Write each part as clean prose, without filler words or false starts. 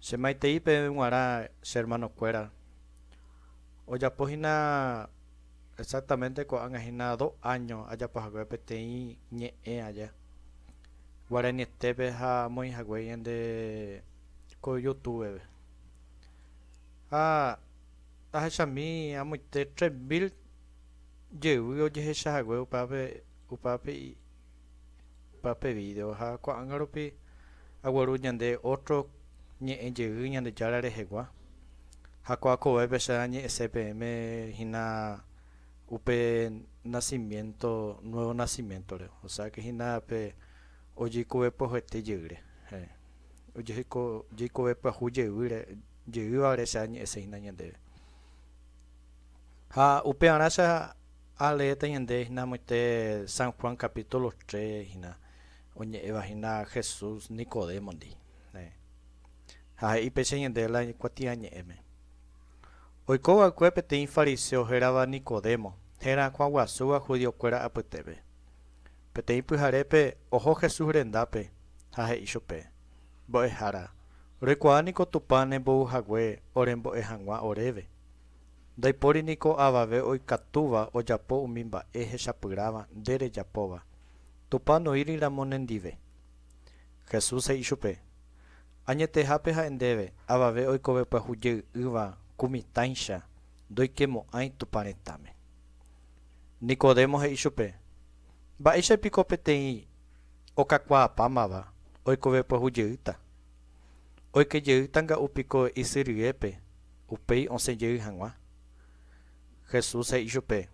Se maitei pe guara se hermano cuera. Oya pojina exactamente con angina 2 años allá pues agüe petei ñe allá. Guarani tepe ha muy hagüey de ko YouTube. Ah, a chami a muy te 3000 yewi oye esa hagüey upape video ha ko angaropi agüero ñande otro ñe yewi ñande yarare hegua. Ha ko ako pesa ñe SPM hina upe nacimiento, nuevo nacimiento, o sea que hina pe oye ko po este yure. Oye ko po hu yure, yure are sa ni ese hina nyande. Ha upe anasa ale te nyande hina moite San Juan capítulo 3 hina. Oye eva hina Jesús Nicodemo di. Ha ipe se nyande la kwatia nye eme. Oikoa kuepete in fariseo heraba Nicodemo. Hera kwa wasua judío cuera apetebe. Petei pyharépe oho Jesús rendápe ha he'i chupe mbo'ehára roikuaániko tupã nembo'uhague orembo'e hag̃ua oréve ndaipóríniko avave oikatúva ojapo umi mba'e hechapyráva nderejapóva tupã noíramo nendive. Jesús he'i chupe añetehápe ha'endéve avave oikove pyahujey'ỹva kumitãicha ndoikemo'ãi Tupã retãme. Nicodemo he'i chupe mba'éichapiko peteĩ okakuaapámava oikove pyahujeyýta. Oikejeýta nga'upiko isyryépe upéi osẽjey hag̃ua. Jesús he'i chupe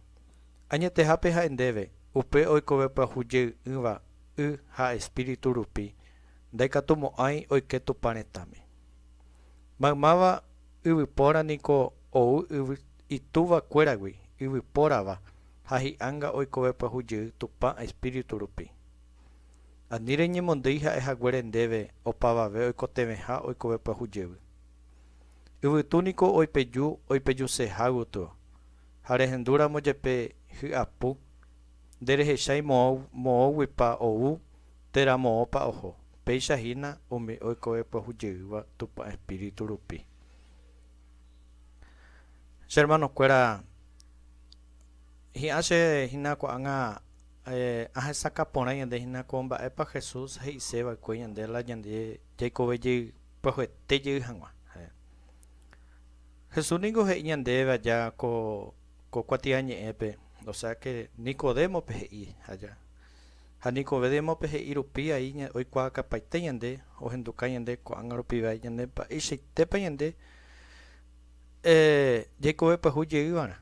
añetehápe ha'endéve upe oikove pyahujey'ỹva y ha espíritu rupi ndaikatumo'ãi oike Tupã retãme. Maymáva yvypóraniko ou itúvakuéragui yvypórava ha hi'ãnga oikove pyahujey Tupã espíritu rupi. Ani reñemondýi ha'ehaguére ndéve opavave oikotevẽha oikove pyahujévy. Yvytúniko oipejuseha gotyo ha rehendúramo jepe hy'apu nderehechái moõguipa ou térãmoõpa oho péichahína umi oikove pyahujeyýva Tupã espíritu rupi. Che hermanokuéra hi'ã chehína ko'ág̃a ahesakaporã ñande hína ko mba'épa Jesús he'iséva'ekue ñande la ñande jaikovejey pyahũetejey hag̃ua. Jesús niko he'i ñandéve aja ko kuatia ñe'ẽpe, o sea que Nicodémope he'i aja. Ha Nicodémope he'i rupi aí oikuaakapaite ñande ohenduka ñande ko'ág̃a rupi vai ñande mba'eichaitépa ñande jaikove pyahujeyýva'erã.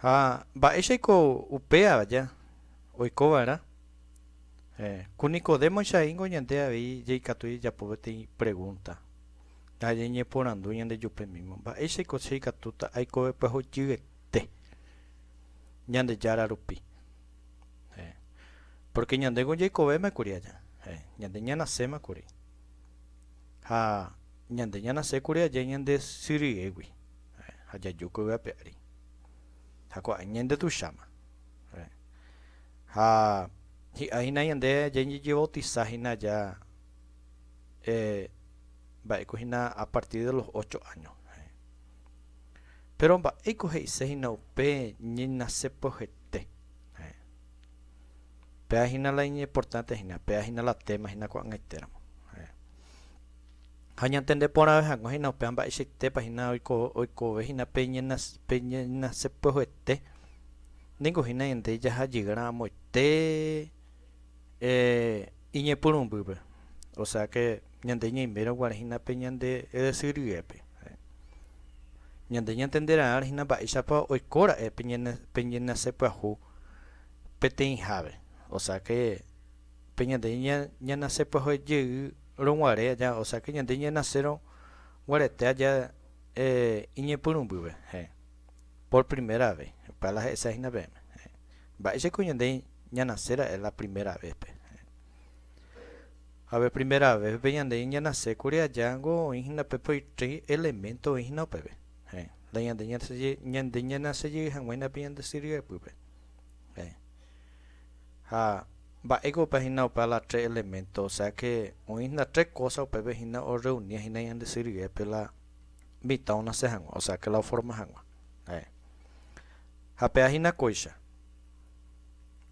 Ha mba'éichaiko upéva aja oikova'erã. Ku Nicodemo chaíngo ñande avei jaikatu ijapo peteĩ pregunta. Ha ñeporandu ñandejupe mimo. Mba'éichaiko cheikatúta aikove pyahujyete ñande jára rupi. Porque ñandéko jaikovémakuri aja. Ñande ñanasémakuri. Ha ñande ñanasékuri aja ñande syryégui. Ha jajúkuri apia'ari. Ha ko'ág̃a ñande tucháma. Ha hi'ãhína ñande jañejebautiza hína ya mba'éko hína a partir de los 8 años. Pero mba'éiko he'ise hína upe ñenasẽpyahete. Péa hína la importante hína, péa hína la tema hína ko'ag̃aitéramo. Ha ñantende porãve hag̃ua hína upéva mba'eichaitépa hína oikove hína pe ñenasẽpyahete niko hína ñande jahajýrã moite iñepyrũmbýpe, o sea que ñande ñaimérõ guarahína pe ñande syryépe. Ñande ñatenderã hína mba'éichapa oikóra'e pe ñenasẽpyahu peteĩ háve, o sea que pe ñande ñanasẽpyahujey rõguare aja, o sea que ñande ñanasẽrõ guarete aja iñepyrũmbýpe por primera vez para he'sa hína peẽme. Mba'éichako ñande ñanasẽra'e la primera vez pe. Ave primera vez pe ñande ñanasékuri ajango oĩhína pe poitry elemento oĩhína upépe. La ñande ñanasẽjey hag̃uáina pe ñande syryepýpe. Ha va ego pa hina pa la tres elementos, o sea que hoy na tres cosas pa be hina o reunir hina yan decir que pela mita una se hangwa, o sea que la forma hangwa. Ha pe hina coisa.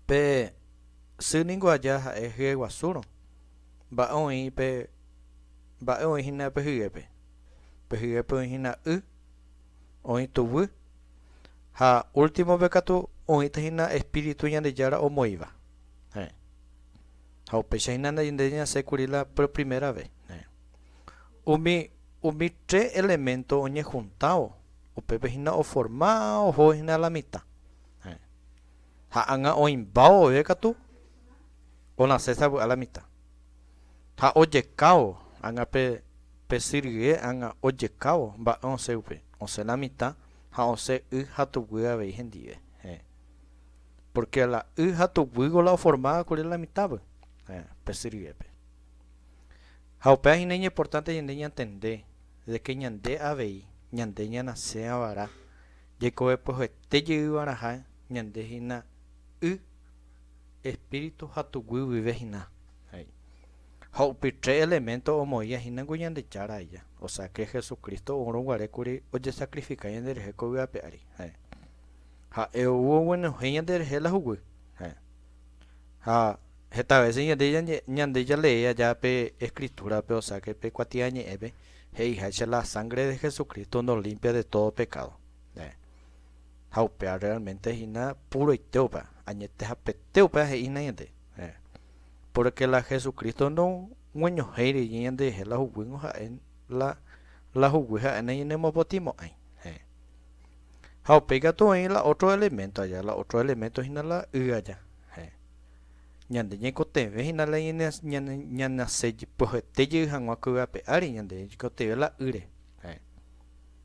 Pe suningo allá ha he guasuro. Ba hoy pe ba hoy hina pe hiepe. Pe hiepe hina hoy tu ha último becatu hoy te hina espíritu yan de yara o moiva. Ha pe hina na indeña securila por primera vez. Umi tres elementos oñe juntado. O pepe hina o formado o hina la mitad. Ha anga o imbao becatu o na cesa a la mitad. Ha oye cao anga pe sirgue anga oye cao ba on se upe on se la mitad ha on se ha tu guia ve hendie porque la ha tu guigo la formada con la mitad pe sirgue pe ha ope hina importante y niña entender de que ñande avei ñande ñana se avara ye ko pues te llevara ha ñande hina espíritu ha tu guigo vive hina Haupi tres elementos o moía hina guyan de chara ella. O sea que Jesucristo oro guare curi oye sacrifica en el jeco vea peari. Ha hubo bueno genia de la jugu. Ha esta vez ñan de ella leía ya pe escritura pe o sea que pe cuatiañe ebe. Hey ha la sangre de Jesucristo nos limpia de todo pecado. Haupea realmente hina puro y teupa. Añete ha pe teupa hina yende. Porque la Jesucristo no bueno heire y de la juguingo en la juguija en el mopotimo ay how pega todo en la otro elemento allá la otro elemento es la allá ñande ñe cote ve hina la ñana se pues te llegan a que pe ari ñande cote la ure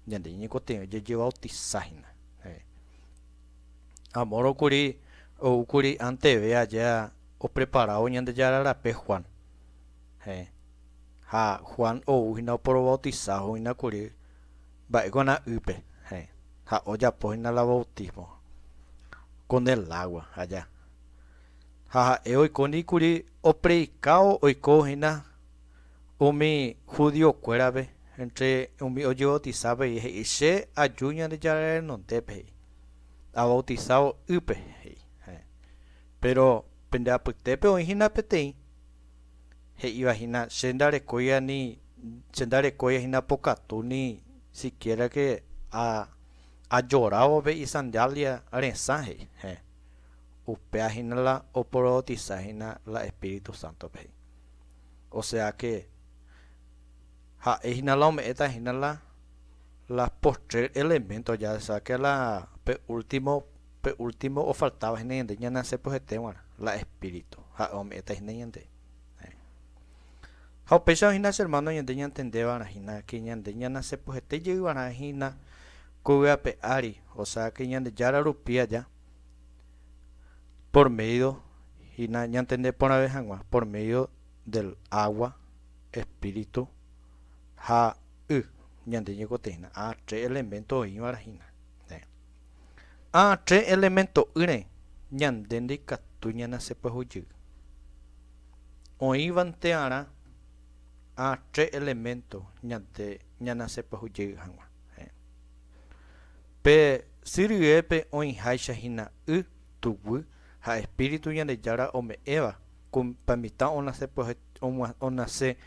ñande ñe cote yo lleva bautizajina amor curi o curi ante ve allá o preparado ñande ya la pe Juan ha Juan o hina por bautizado hina curi va con la upe ha o ya pues hina la bautismo con el agua allá ha hoy con curi o predicado hoy cogina o mi judío cuerabe entre un mi oyo bautizado y se ayuña de ya no tepe a bautizado upe pero penda tepe o hina pete he iba hina sendare koya ni sendare koya hina poca tu ni siquiera que a llorado ve y sandalia arensaje upea hina la o protiza hina la Espíritu Santo pe o sea que ha hina la me eta hina la postre elemento ya sea que la pe último o faltaba hina de ñana se pues tema la Espíritu ha o me eta hina yende how pesa hina hermano yende ñan entendeba na hina que ñan de ñana se pues te llevan a hina cuya pe ari o sea que ñan de yara rupia ya por medio hina ñan entende por una vez agua por medio del agua espíritu ha ñan de llego tena a tres elementos y marajina a tres elementos une ñan de indica tu ñana se pues huye o iban te ara a tres elementos ñana se pues huye agua pe sirve pe oin haisha hina tu ha espíritu ñan de yara o me eva con pamita ona se pues ona se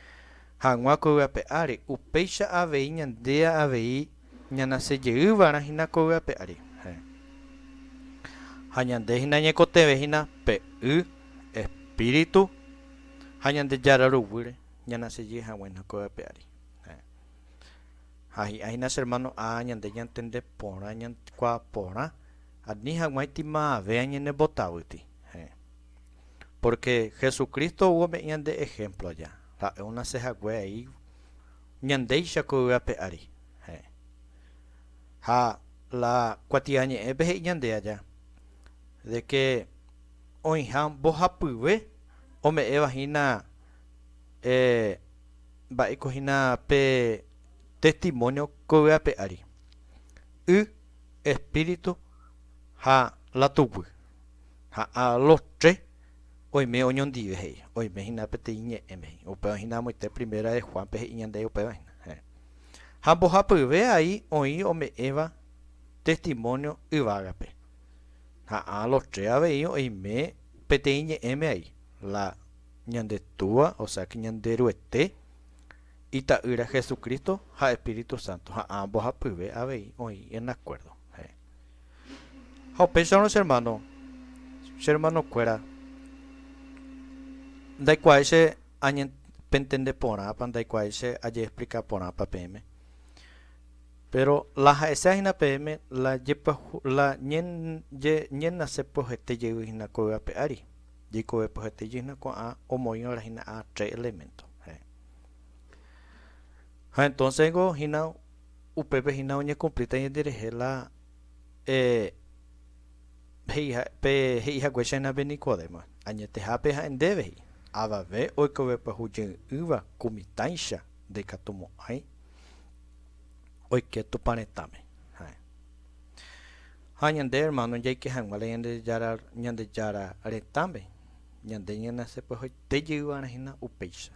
hangwa ko pe ari upeisha avei ñande avei ñana se lleva hina ko pe ari hañande hina ñekote ve hina pe espíritu hañande yara ruwire ñana se lleva buena ko pe ari hay hina hermano a ñande ñan tende pora ñan kwa pora adni hangwa tima ve ñane botawiti porque Jesucristo hubo me de ejemplo allá la una ceja güey ahí ñandeisha ko pe ari ha la cuatiañe ebe ñande allá de que hoy han boja puve o me imagina va y cogina pe testimonio ko pe ari espíritu ha la tuve ha a los tres hoy me oñondive hey hoy me hina pete iñe eme o pe hina moite primera de Juan pe iñande o pe hambo hapuve ahí hoy o me eva testimonio ivagape ha a los tres ave hoy me pete iñe eme ahí la ñande tua o sea que ñande ruete ita ira Jesucristo ha Espíritu Santo ha ambos hapuve ave hoy en acuerdo ha pensaron hermano cuera dai quai se añen pentende pona pan dai quai se aye explica pona pa pm pero la esa hina pm la yepa la nyen na se pojete ye hina ko pe ari ye ko pe pojete hina ko a o moyo la hina a tres elementos ha entonces go hina upepe hina oñe completa y dirige la hija kweshena benicodema añete hape ha endebe ava ve oi ko ve pa hujen uva kumitaisha de katomo ai oi que tu panetame ha ñande hermano ya que han vale ñande yara retambe ñande ñana se pues te llevan hina upeisha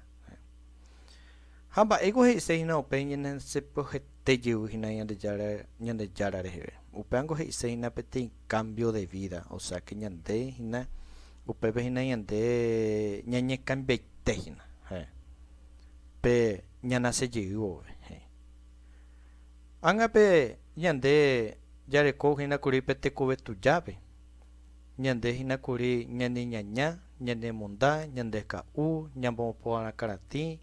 hamba ego he se hina upeñen se pues te llevan hina ñande yara rehebe upango he se hina pete cambio de vida o sea que ñande hina upepe hina ñande ñañe cambie te hina pe ñana se llevo anga pe ñande yare ko hina kuri pete ko tu llave ñande hina kuri ñande ñaña ñande munda ñande ka ñambo poana karati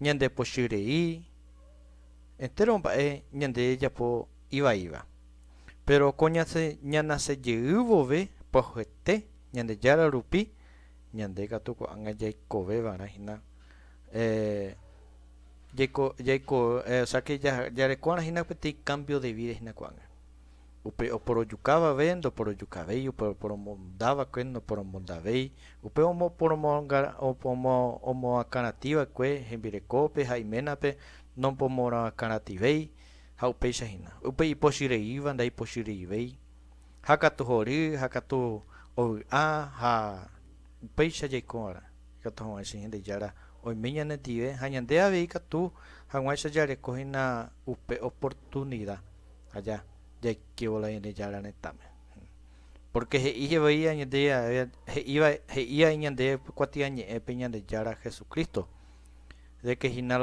ñande poshirei entero ba ñande ya po iba pero coña se ñana se llevo ve pojete ñande yara rupi ñande gato ko anga ya ko ve bana hina Jaiko, o sea que ya recuerda hina peti cambio de vida hina kuanga. Upe o por yukaba vendo por yukabei por mondava kweno por mondavei upe omo por monga o pomo omo akanativa kwe hembirekope haimenape non pomora akanativei ha upe hina upe iposhireiva ndai poshireivei hakatu hori hakatu o ha upe jaikora kato ho ashin de yara o miña netive hañande ave katu hanwaisha yare kohina upe oportunidad allá ya que vola en yara netame porque he veía ñande he ia ñande cuatiañe peña de yara Jesucristo de que hina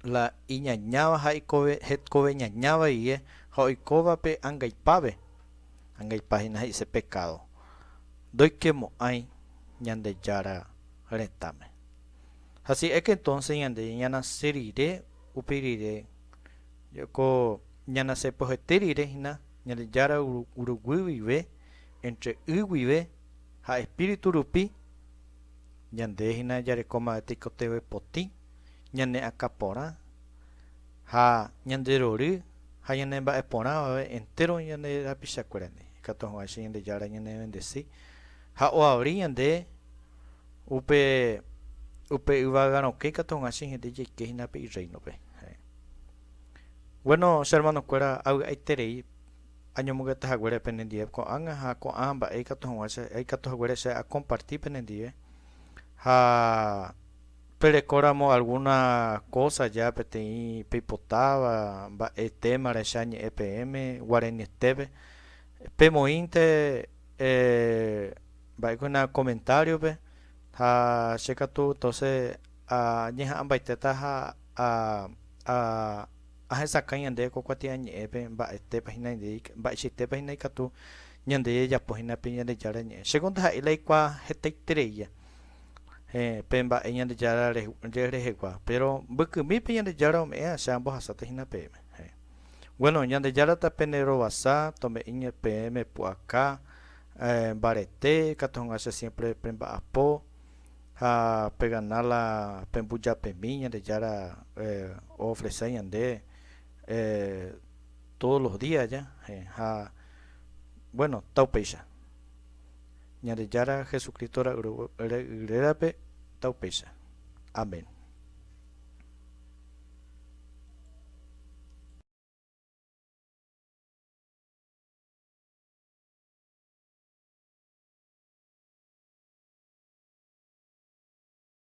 la iñañaba haikobe hetkobe ñañaba y hoikoba pe angaipabe página ese pecado doy que mo hay ñande yara retame así es que entonces ñande ñana serire upirire yoko ñana se pojeterire hina ñande yara uruguive entre uguive ha espíritu rupi ñande hina yare coma tikotebe poti ñane akapora ha ñande rori ha ñane ba epona entero ñane apishakurane katon wa ñande yara ñane bendeci ha o abri ñande upe ivagano que katon así gente que hina pe reino pe bueno hermano cuera ai terei año mugata hagüere penendie ko anga ha ko amba ai katon hagüere se a compartir penendie ha perecoramo alguna cosa ya pete pipotaba ba tema reshañe EPM guarani tebe pemointe va con un comentario pe ha checa tú entonces a ñeja ambaiteta a esa caña de cocuatia ñepe va página de va chiste página que tú ñande ya página piña de yara ñe segunda ha ilai kwa heteitreya pemba enya de yara re kwa pero buku mi piña de yara me a sambo hasata hina pm bueno ñande yara ta penero basa tome iñe pm por acá barete katon hace siempre pemba apo a peganar la pembuya pemiña de yara ofrecen de todos los días ya bueno taupeisa ña de yara Jesucristo era taupeisa amén.